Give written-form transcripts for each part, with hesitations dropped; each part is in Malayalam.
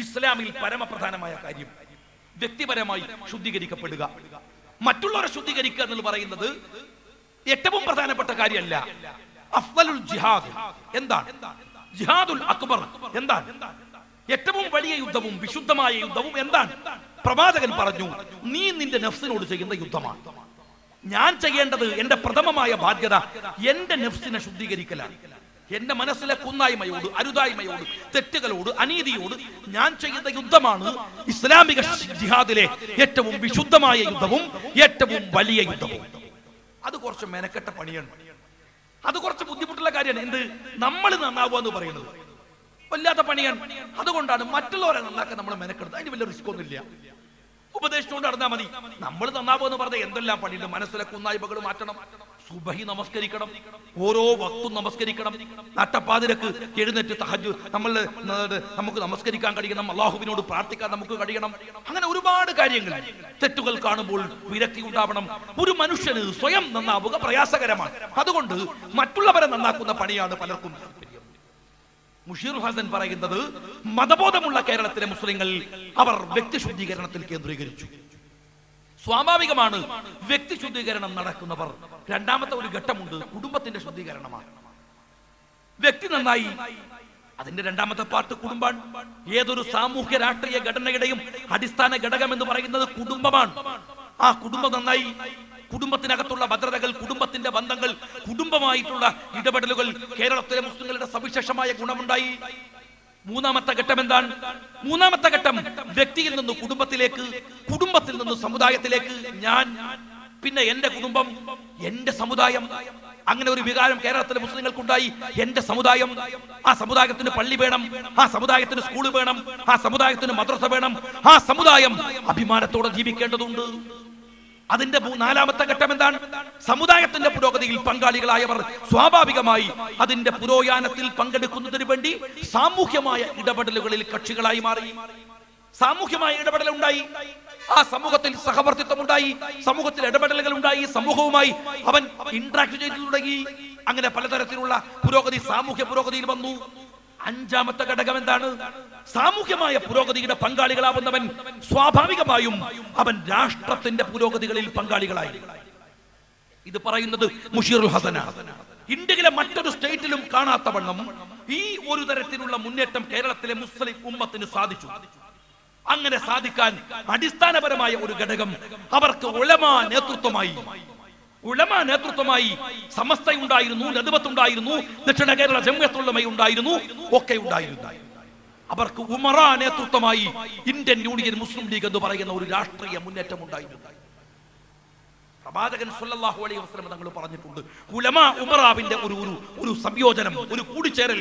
ഇസ്ലാമിൽ പരമപ്രധാനമായ കാര്യം. വ്യക്തിപരമായി ശുദ്ധീകരിക്കപ്പെടുക, മറ്റുള്ളവരെ ശുദ്ധീകരിക്കുക എന്ന് പറയുന്നത് ഏറ്റവും പ്രധാനപ്പെട്ട കാര്യമല്ല. അഫ്ദലുൽ ജിഹാദ് എന്താണ്? ജിഹാദുൽ അക്ബർ എന്താണ്? ഏറ്റവും വലിയ യുദ്ധവും വിശുദ്ധമായ യുദ്ധവും എന്താണ്? പ്രവാചകൻ പറഞ്ഞു, നീ നിന്റെ നഫ്സിനോട് ചെയ്യുന്ന യുദ്ധമാണ്. ഞാൻ ചെയ്യേണ്ടത്, എന്റെ പ്രഥമമായ ബാധ്യത എന്റെ നഫ്സിനെ ശുദ്ധീകരിക്കലാണ്. എന്റെ മനസ്സിലെ കുന്നായ്മയോട്, അരുതായ്മയോട്, തെറ്റുകളോട്, അനീതിയോട് ഞാൻ ചെയ്യുന്ന യുദ്ധമാണ് ഇസ്ലാമിക ജിഹാദിലെ ഏറ്റവും വിശുദ്ധമായ യുദ്ധവും ഏറ്റവും വലിയ യുദ്ധവും. അത് കുറച്ച് മെനക്കെട്ട പണിയാണ്, അത് കുറച്ച് ബുദ്ധിമുട്ടുള്ള കാര്യമാണ്. എന്ത്? നമ്മൾ നന്നാവുക എന്ന് പറയുന്നത് വല്ലാത്ത പണിയാണ്. അതുകൊണ്ടാണ് മറ്റുള്ളവരെ നന്നാക്കാൻ നമ്മൾ മെനക്കെടുത്ത്. അതിന് വലിയ റിസ്ക് ഒന്നുമില്ല, ഉപദേശിച്ചുകൊണ്ട് നടന്നാൽ മതി. നമ്മൾ നന്നാവുക എന്ന് പറഞ്ഞാൽ എന്തെല്ലാം പണിയുണ്ട്. മനസ്സിലെ കുന്നായ്മകൾ മാറ്റണം, സുബഹി നമസ്കരിക്കണം, ഓരോ വക്തും നമസ്കരിക്കണം, നട്ടപ്പാതിരക്ക് എഴുന്നേറ്റ് തഹജ്ജുദ് നമുക്ക് നമസ്കരിക്കാൻ കഴിയണം, അള്ളാഹുവിനോട് പ്രാർത്ഥിക്കാൻ നമുക്ക് കഴിയണം. അങ്ങനെ ഒരുപാട് കാര്യങ്ങൾ. തെറ്റുകൾ കാണുമ്പോൾ വിരക്തി ഉണ്ടാവണം. ഒരു മനുഷ്യന് സ്വയം നന്നാവുക പ്രയാസകരമാണ്. അതുകൊണ്ട് മറ്റുള്ളവരെ നന്നാക്കുന്ന പണിയാണ് പലർക്കും താല്പര്യം. മുഷീർ ഹസൻ പറയുന്നത്, മതബോധമുള്ള കേരളത്തിലെ മുസ്ലിങ്ങൾ അവർ വ്യക്തി ശുദ്ധീകരണത്തിൽ കേന്ദ്രീകരിച്ചു. സ്വാഭാവികമാണ് വ്യക്തി ശുദ്ധീകരണം നടക്കുന്നവർ. രണ്ടാമത്തെ ഒരു ഘട്ടമുണ്ട്, കുടുംബത്തിന്റെ ശുദ്ധീകരണമാണ്. വ്യക്തി നന്നായി, അതിന്റെ രണ്ടാമത്തെ പാർട്ട് കുടുംബമാണ്. ഏതൊരു സാമൂഹ്യ രാഷ്ട്രീയ ഘടനയുടെയും അടിസ്ഥാന ഘടകം എന്ന് പറയുന്നത് കുടുംബമാണ്. ആ കുടുംബം നന്നായി, കുടുംബത്തിനകത്തുള്ള ഭദ്രതകൾ, കുടുംബത്തിന്റെ ബന്ധങ്ങൾ, കുടുംബമായിട്ടുള്ള ഇടപെടലുകൾ, കേരളത്തിലെ മുസ്ലിങ്ങളുടെ സവിശേഷമായ ഗുണമുണ്ടായി. മൂന്നാമത്തെ ഘട്ടം എന്താണ്? മൂന്നാമത്തെ ഘട്ടം വ്യക്തിയിൽ നിന്ന് കുടുംബത്തിലേക്ക്, കുടുംബത്തിൽ നിന്ന് സമുദായത്തിലേക്ക്, ഞാൻ, പിന്നെ എന്റെ കുടുംബം, എന്റെ സമുദായം. അങ്ങനെ ഒരു വികാരം കേരളത്തിലെ മുസ്ലിങ്ങൾക്കുണ്ടായി. എന്റെ സമുദായം, ആ സമുദായത്തിന് പള്ളി വേണം, ആ സമുദായത്തിന് സ്കൂൾ വേണം, ആ സമുദായത്തിന് മദ്രസ വേണം, ആ സമുദായം അഭിമാനത്തോടെ ജീവിക്കേണ്ടതുണ്ട്. അതിന്റെ നാലാമത്തെ ഘട്ടം എന്താണ്? സമുദായത്തിന്റെ പുരോഗതിയിൽ പങ്കാളികളായവർ സ്വാഭാവികമായി അതിന്റെ പുരോഗമനത്തിൽ പങ്കെടുക്കുന്നതിന് വേണ്ടി സാമൂഹ്യമായ ഇടപെടലുകളിൽ കക്ഷികളായി മാറി. സാമൂഹ്യമായ ഇടപെടൽ ഉണ്ടായി, ആ സമൂഹത്തിൽ സഹവർത്തിത്വം ഉണ്ടായി, സമൂഹത്തിൽ ഇടപെടലുകൾ ഉണ്ടായി, സമൂഹവുമായി അവൻ ഇന്ററാക്ട് ചെയ്തു തുടങ്ങി. അങ്ങനെ പലതരത്തിലുള്ള പുരോഗതി, സാമൂഹ്യ പുരോഗതിയിൽ വന്നു. അഞ്ചാമത്തെ ഘടകം എന്താണ്? സാമൂഹ്യമായ പുരോഗതിയുടെ പങ്കാളികളാവുന്നവൻ സ്വാഭാവികമായും അവൻ രാഷ്ട്രത്തിന്റെ പുരോഗതികളിൽ പങ്കാളികളായി. ഇത് പറയുന്നത് മുഷീറുൽ ഹസനാണ്. ഇന്ത്യയിലെ മറ്റൊരു സ്റ്റേറ്റിലും കാണാത്തവണ്ണം ഈ ഒരു തരത്തിലുള്ള മുന്നേറ്റം കേരളത്തിലെ മുസ്ലിം ഉമ്മത്തിന് സാധിച്ചു. അങ്ങനെ സാധിക്കാൻ അടിസ്ഥാനപരമായ ഒരു ഘടകം അവർക്ക് ഉലമാ നേതൃത്വമായി സമസ്തയുണ്ടായിരുന്നു, നദ്വത്തുണ്ടായിരുന്നു, ദക്ഷിണ കേരള ജംഇയ്യത്തുൽ ഒക്കെ ഉണ്ടായിരുന്നു. അവർക്ക് ഉമറാ നേതൃത്വമായി ഇന്ത്യൻ യൂണിയൻ മുസ്ലിം ലീഗ് എന്ന് പറയുന്ന ഒരു രാഷ്ട്രീയ മുന്നേറ്റം ഉണ്ടായിരുന്നു. പ്രവാചകൻ സല്ലല്ലാഹു അലൈഹി വസല്ലം തങ്ങൾ പറഞ്ഞിട്ടുണ്ട്, ഉലമാ ഉമറാവിന്റെ ഒരു സംയോജനം, ഒരു കൂടിച്ചേരൽ.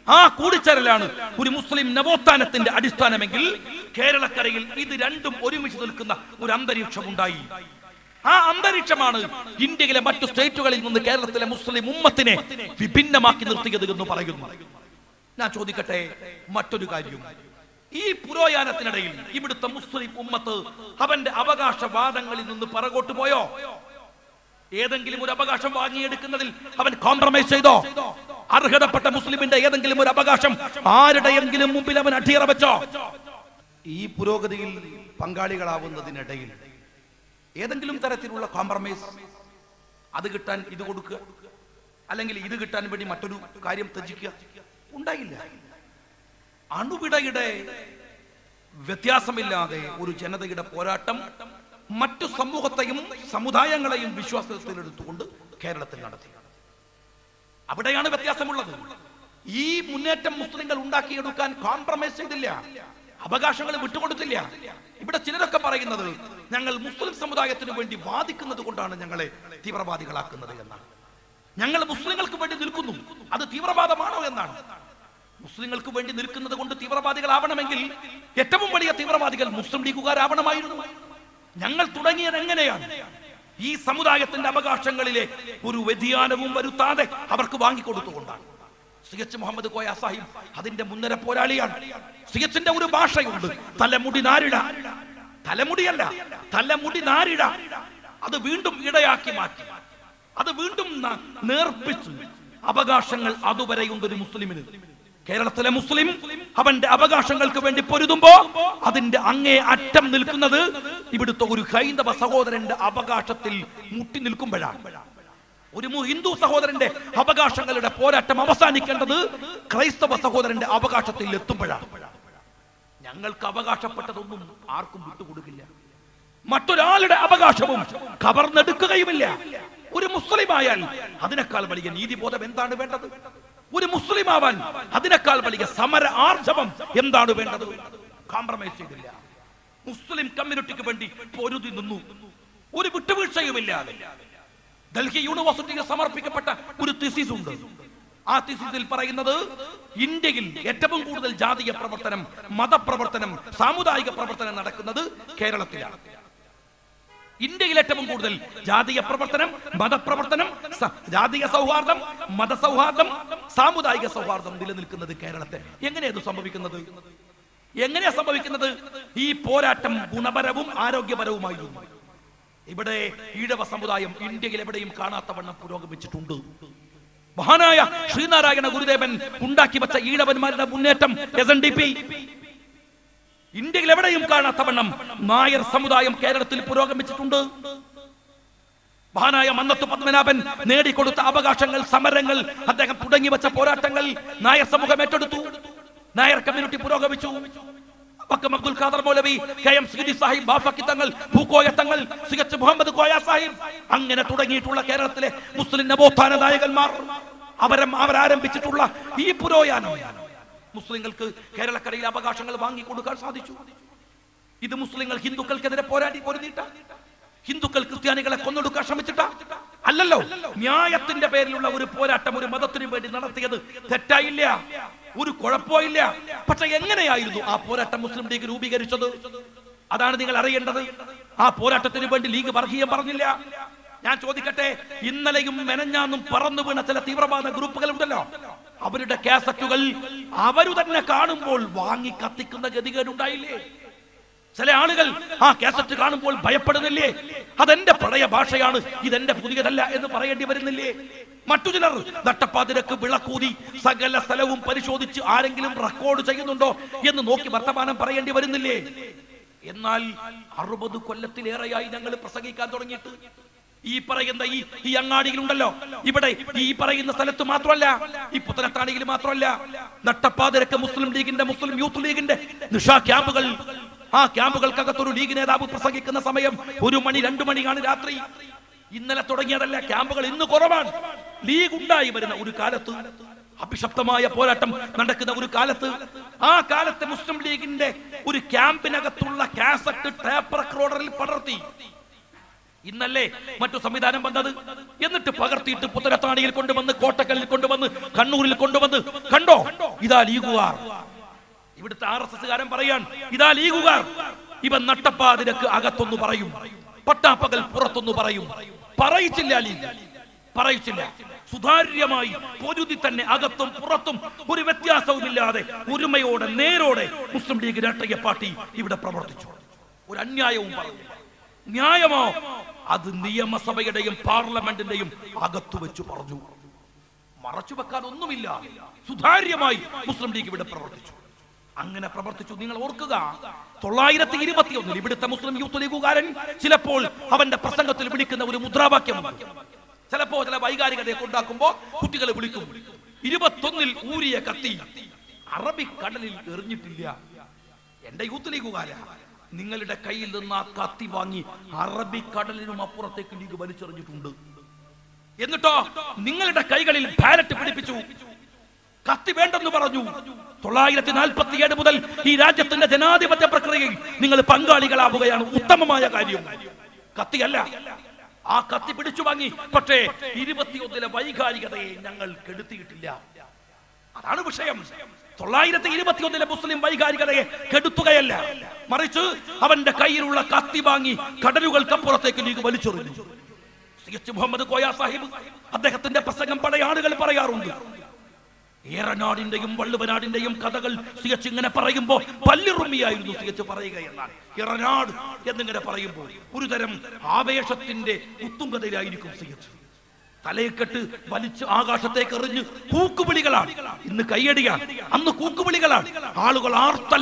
ആ കൂടിച്ചേരലാണ് ഒരു മുസ്ലിം നവോത്ഥാനത്തിന്റെ അടിസ്ഥാനമെങ്കിൽ കേരളക്കരയിൽ ഇത് രണ്ടും ഒരുമിച്ച് നിൽക്കുന്ന ഒരു അന്തരീക്ഷം ഉണ്ടായി. ആ അന്തരീക്ഷമാണ് ഇന്ത്യയിലെ മറ്റു സ്റ്റേറ്റുകളിൽ നിന്ന് കേരളത്തിലെ മുസ്ലിം ഉമ്മത്തിനെ വിഭിന്നമാക്കി നിർത്തിയത് എന്ന് പറയുന്നു. ഞാൻ ചോദിക്കട്ടെ മറ്റൊരു കാര്യം, ഈ പുരോഗമനത്തിനിടയിൽ ഇവിടുത്തെ മുസ്ലിം ഉമ്മത്ത് അവന്റെ അവകാശവാദങ്ങളിൽ നിന്ന് പിറകോട്ട് പോയോ? ഏതെങ്കിലും ഒരു അവകാശം വാങ്ങിയെടുക്കുന്നതിൽ അവൻ കോംപ്രമൈസ് ചെയ്തോ? അർഹതപ്പെട്ട മുസ്ലിമിന്റെ ഏതെങ്കിലും ഒരു അവകാശം ആരുടെയെങ്കിലും മുമ്പിൽ അവൻ അടിയറ വെച്ചോ? ഈ പുരോഗതിയിൽ പങ്കാളികളാവുന്നതിനിടയിൽ ഏതെങ്കിലും തരത്തിലുള്ള കോംപ്രമൈസ്, അത് കിട്ടാൻ ഇത് കൊടുക്കുക, അല്ലെങ്കിൽ ഇത് കിട്ടാൻ വേണ്ടി മറ്റൊരു കാര്യം ത്യജിക്കുക ഉണ്ടായില്ല. അണുവിടയുടെ വ്യത്യാസമില്ലാതെ ഒരു ജനതയുടെ പോരാട്ടം മറ്റു സമൂഹത്തെയും സമുദായങ്ങളെയും വിശ്വാസത്തിലെടുത്തുകൊണ്ട് കേരളത്തിൽ നടത്തി. അവിടെയാണ് വ്യത്യാസമുള്ളത്. ഈ മുന്നേറ്റം മുസ്ലിങ്ങൾ ഉണ്ടാക്കിയെടുക്കാൻ കോംപ്രമൈസ് ചെയ്തില്ല, അവകാശങ്ങൾ വിട്ടുകൊടുത്തില്ല. ഇവിടെ ചിലരൊക്കെ പറയുന്നത് ഞങ്ങൾ മുസ്ലിം സമുദായത്തിന് വേണ്ടി വാദിക്കുന്നത് കൊണ്ടാണ് ഞങ്ങളെ തീവ്രവാദികളാക്കുന്നത് എന്നാണ്. ഞങ്ങൾ മുസ്ലിങ്ങൾക്ക് വേണ്ടി നിൽക്കുന്നു, അത് തീവ്രവാദമാണോ എന്നാണ്. മുസ്ലിങ്ങൾക്ക് വേണ്ടി നിൽക്കുന്നത് കൊണ്ട് തീവ്രവാദികളാവണമെങ്കിൽ ഏറ്റവും വലിയ തീവ്രവാദികൾ മുസ്ലിം ലീഗുകാരാവണമായിരുന്നു. ഞങ്ങൾ തുടങ്ങിയത് എങ്ങനെയാണ്? ഈ സമുദായത്തിന്റെ അവകാശങ്ങളിലെ ഒരു വ്യതിയാനവും വരുത്താതെ അവർക്ക് വാങ്ങിക്കൊടുത്തുകൊണ്ടാണ്. സിയച്ച് മുഹമ്മദ് കോയ സാഹിബ് അതിന്റെ മുൻനിര പോരാളിയാണ്. സിയച്ചിന്റെ ഒരു ഭാഷയുണ്ട്, തലമുടി നാരിട. തലമുടിയല്ല, തലമുടി നാരിട. അത് വീണ്ടും ഇടയാക്കി മാറ്റി, അത് വീണ്ടും നേർപ്പിച്ചു. അവകാശങ്ങൾ അതുവരെയുണ്ട് ഒരു മുസ്ലിമിന്. കേരളത്തിലെ മുസ്ലിം അവന്റെ അവകാശങ്ങൾക്ക് വേണ്ടി പൊരുതുമ്പോ അതിന്റെ അങ്ങേ അറ്റം നിൽക്കുന്നത് ഇവിടുത്തെ ഒരു ഹൈന്ദവ സഹോദരന്റെ അവകാശത്തിൽ മുട്ടി നിൽക്കുമ്പോഴാണ്. ഒരു ഹിന്ദു സഹോദരന്റെ അവകാശങ്ങളുടെ പോരാട്ടം അവസാനിക്കേണ്ടത് ക്രൈസ്തവ സഹോദരന്റെ അവകാശത്തിൽ എത്തുമ്പോഴാണ്. ഞങ്ങൾക്ക് അവകാശപ്പെട്ടതൊന്നും ആർക്കും വിട്ടുകൊടുക്കില്ല, മറ്റൊരാളുടെ അവകാശവും കവർന്നെടുക്കുകയുമില്ല. ഒരു മുസ്ലിം ആയാൽ അതിനേക്കാൾ വലിയ നീതിബോധം എന്താണ് വേണ്ടത്? ഒരു മുസ്ലിം ആവാൻ അതിനേക്കാൾ വലിയ സമര ആർജവം എന്താണ് വേണ്ടത്? കോംപ്രമൈസ് ചെയ്തില്ല. മുസ്ലിം കമ്മ്യൂണിറ്റിക്ക് വേണ്ടി പൊരുതി നിന്നു, ഒരു വിട്ടുവീഴ്ചയുമില്ലാതെ. ഡൽഹി യൂണിവേഴ്സിറ്റിയിൽ സമർപ്പിക്കപ്പെട്ട ഒരു തീസിസ് ഉണ്ട്. ആ തീസിസിൽ പറയുന്നത് ഇന്ത്യയിൽ ഏറ്റവും കൂടുതൽ ജാതീയ പ്രവർത്തനം, മതപ്രവർത്തനം, സാമുദായിക പ്രവർത്തനം നടക്കുന്നത് കേരളത്തിലാണ്. ഇന്ത്യയിൽ ഏറ്റവും കൂടുതൽ ജാതീയ പ്രവർത്തനം, മതപ്രവർത്തനം, ജാതീയ സൗഹാർദ്ദം, മതസൗഹാർദ്ദം, സാമുദായിക സൗഹാർദ്ദം നിലനിൽക്കുന്നത് കേരളത്തിൽ. എങ്ങനെയത് സംഭവിക്കുന്നത്? എങ്ങനെയാ സംഭവിക്കുന്നത്? ഈ പോരാട്ടം ഗുണപരവും ആരോഗ്യപരവുമായിരുന്നു. ഇവിടെ ഈഴവ സമുദായം ഇന്ത്യയിൽ എവിടെയും കാണാത്തവണ്ണം പുരോഗമിച്ചിട്ടുണ്ട്. മഹാനായ ശ്രീനാരായണ ഗുരുദേവൻ ഉണ്ടാക്കി വെച്ച ഈഴവന്മാരുടെ മുന്നേറ്റം SNDP ഇന്ത്യയിൽ എവിടെയും കാണാത്തവണ്ണം നായർ സമുദായം കേരളത്തിൽ പുരോഗമിച്ചിട്ടുണ്ട്. മഹാനായ മന്നത്തു പത്മനാഭൻ നേടിക്കൊടുത്ത അവകാശങ്ങൾ, സമരങ്ങൾ, അദ്ദേഹം തുടങ്ങി വെച്ച പോരാട്ടങ്ങൾ നായർ സമൂഹം ഏറ്റെടുത്തു. നായർ കമ്മ്യൂണിറ്റി പുരോഗമിച്ചു. അബ്ദുൽ ഖാദർ മൗലവി, KM സിദ്ദീഖ് സാഹിബ്, ബാഫക്കി തങ്ങൾ, ഭൂക്കോയ തങ്ങൾ, സിഗച്ച് മുഹമ്മദ് കോയ സാഹിബ്, അങ്ങനെ തുടങ്ങിയിട്ടുള്ള കേരളത്തിലെ മുസ്ലിം നവോത്ഥാന നായകന്മാർ അവരാരംഭിച്ചിട്ടുള്ള ഈ പുരോയാനം മുസ്ലിങ്ങൾക്ക് കേരളക്കരയിൽ അവകാശങ്ങൾ വാങ്ങിക്കൊടുക്കാൻ സാധിച്ചു. ഇത് മുസ്ലിങ്ങൾ ഹിന്ദുക്കൾക്കെതിരെ പൊരുതിയിട്ട, ഹിന്ദുക്കൾ ക്രിസ്ത്യാനികളെ കൊന്നൊടുക്കാൻ ശ്രമിച്ചിട്ട അല്ലല്ലോ. ന്യായത്തിന്റെ പേരിലുള്ള ഒരു പോരാട്ടം ഒരു മതത്തിനു വേണ്ടി നടത്തിയത് തെറ്റായില്ല, ഒരു കുഴപ്പമില്ല. പക്ഷെ എങ്ങനെയായിരുന്നു ആ പോരാട്ടം മുസ്ലിം ലീഗ് രൂപീകരിച്ചത്? അതാണ് നിങ്ങൾ അറിയേണ്ടത്. ആ പോരാട്ടത്തിന് വേണ്ടി ലീഗ് വർഗീയം പറഞ്ഞില്ല. ഞാൻ ചോദിക്കട്ടെ, ഇന്നലെയും മെനഞ്ഞാന്നും പറന്നു വീണ ചില തീവ്രവാദ ഗ്രൂപ്പുകൾ ഉണ്ടല്ലോ, അവരുടെ കാസറ്റുകൾ അവരു തന്നെ കാണുമ്പോൾ വാങ്ങി കത്തിക്കുന്ന ഗതികേടുണ്ടായില്ലേ? ചില ആളുകൾ ആ കാസറ്റ് കാണുമ്പോൾ ഭയപ്പെടുന്നില്ലേ? അതെന്റെ പഴയ ഭാഷയാണ്, ഇതെന്റെ പുതിയതല്ല എന്ന് പറയേണ്ടി വരുന്നില്ലേ? മറ്റു ചിലർ നട്ടപ്പാതിരക്ക് വിളക്കൂതി സകല സ്ഥലവും പരിശോധിച്ച് ആരെങ്കിലും റെക്കോർഡ് ചെയ്യുന്നുണ്ടോ എന്ന് നോക്കി വർത്തമാനം പറയേണ്ടി വരുന്നില്ലേ? എന്നാൽ 60 കൊല്ലത്തിലേറെയായി ഞങ്ങൾ പ്രസംഗിക്കാൻ തുടങ്ങിയിട്ട് ഈ പറയുന്ന ഈ അങ്ങാടിയിലുണ്ടല്ലോ, ഇവിടെ ഈ പറയുന്ന സ്ഥലത്ത് മാത്രമല്ല, ഈ പുത്തനത്താണിയിൽ മാത്രമല്ല, നട്ടപ്പാതിരക്ക് മുസ്ലിം ലീഗിന്റെ, മുസ്ലിം യൂത്ത് ലീഗിന്റെ നിശാ ക്യാമ്പുകൾ, ആ ക്യാമ്പുകൾക്കകത്തൊരു ലീഗ് നേതാവ് പ്രസംഗിക്കുന്ന സമയം 1 മണി 2 മണിയാണ് രാത്രി. ഇന്നലെ തുടങ്ങിയതല്ല, ക്യാമ്പുകൾ ഇന്ന് കുറവാണ്. ലീഗ് ഉണ്ടായി വരുന്ന ഒരു കാലത്ത്, അഭിശപ്തമായ പോരാട്ടം നടക്കുന്ന ഒരു കാലത്ത്, ആ കാലത്തെ മുസ്ലിം ലീഗിന്റെ ഒരു ക്യാമ്പിനകത്തുള്ള കാസറ്റ് ടേപ്പ് റെക്കോർഡറിൽ പടർത്തി. ഇന്നല്ലേ മറ്റു സംവിധാനം വന്നത്. എന്നിട്ട് പകർത്തിയിട്ട് പുത്തനത്താണിയിൽ കൊണ്ടുവന്ന്, കോട്ടക്കലിൽ കൊണ്ടുവന്ന്, കണ്ണൂരിൽ കൊണ്ടുവന്ന്, കണ്ടോ ഇതാ ലീഗുകാർ. ഇവിടുത്തെ RSSകാരൻ പറയാൻ, ഇതാ ലീഗുകാർ. ഇവൻ നട്ടപ്പാതിരക്ക് അകത്തൊന്നു പറയും, പട്ടാപ്പകൽ പുറത്തൊന്നു പറയും. പറയിച്ചില്ല ലീഗ്, പറയിച്ചില്ല. സുതാര്യമായി പൊരുതി തന്നെ അകത്തും പുറത്തും ഒരു വ്യത്യാസവുമില്ലാതെ ഒരുമയോടെ നേരോടെ മുസ്ലിം ലീഗ് രാഷ്ട്രീയ പാർട്ടി ഇവിടെ പ്രവർത്തിച്ചു. ഒരു അന്യായവും പറഞ്ഞു. ന്യായമോ? അത് നിയമസഭയുടെയും പാർലമെന്റിന്റെയും അകത്തു വെച്ചു പറഞ്ഞു. മറച്ചു വെക്കാൻ ഒന്നുമില്ല. സുതാര്യമായി മുസ്ലിം ലീഗ് ഇവിടെ പ്രവർത്തിച്ചു. അങ്ങനെ പ്രവർത്തിച്ചു. നിങ്ങൾ ഓർക്കുക, 921 ഇവിടുത്തെ മുസ്ലിം യൂത്ത് ലീഗുകാരൻ ചിലപ്പോൾ അവന്റെ പ്രസംഗത്തിൽ വിളിക്കുന്ന ഒരു മുദ്രാവാക്യമുണ്ട്. ചിലപ്പോ ചില വൈകാരികതയൊക്കെ ഉണ്ടാക്കുമ്പോ കുട്ടികളെ വിളിക്കും, 21 ഊരിയ കത്തി അറബിക്കടലിൽ എറിഞ്ഞിട്ടില്ല. എന്റെ യൂത്ത് ലീഗുകാര, നിങ്ങളുടെ കയ്യിൽ നിന്ന് ആ കത്തി വാങ്ങി അറബിക്കടലിനും അപ്പുറത്തേക്ക് ലീഗ് വലിച്ചെറിഞ്ഞിട്ടുണ്ട്. എന്നിട്ടോ നിങ്ങളുടെ കൈകളിൽ ബാലറ്റ് പിടിപ്പിച്ചു, കത്തി വേണ്ടെന്ന് പറഞ്ഞു. 947 മുതൽ ഈ രാജ്യത്തിന്റെ ജനാധിപത്യ പ്രക്രിയയിൽ നിങ്ങൾ പങ്കാളികളാവുകയാണ്. ഉത്തമമായ കാര്യം. കത്തിയല്ല, ആ കത്തി പിടിച്ചു വാങ്ങി. പക്ഷേ 21 വൈകാരികതയെ ഞങ്ങൾ കെടുത്തിയിട്ടില്ല. അതാണ് വിഷയം. 921 മുസ്ലിം വൈകാരികതയെ കെടുത്തുകയല്ല, മറിച്ച് അവന്റെ കയ്യിലുള്ള കത്തി വാങ്ങി കടലുകൾക്കപ്പുറത്തേക്ക് ലീഗ് വലിച്ചെറിഞ്ഞു. സിഗച്ച് മുഹമ്മദ് കോയ സാഹിബ് അദ്ദേഹത്തിന്റെ പ്രസംഗം പല ആളുകൾ പറയാറുണ്ട്. ഏറനാടിന്റെയും വള്ളുവനാടിന്റെയും കഥകൾ സിഗച്ച് ഇങ്ങനെ പറയുമ്പോ പല്ലിറുമ്മിയായിരുന്നു സിഗച്ച് പറയുക. എന്നാൽ ഇറനാട് എന്നിങ്ങനെ പറയുമ്പോൾ ഒരുതരം ആവേശത്തിന്റെ ഉത്തുംഗതയിലായിരിക്കും സിഗച്ച്. തലയെക്കെട്ട് വലിച്ച് ആകാശത്തേക്ക് എറിഞ്ഞ് കൂക്കുവിളികളാണ്. ഇന്ന് കയ്യടിയാണ്, അന്ന് കൂക്കുവിളികളാണ്. ആളുകൾ ആർത്തല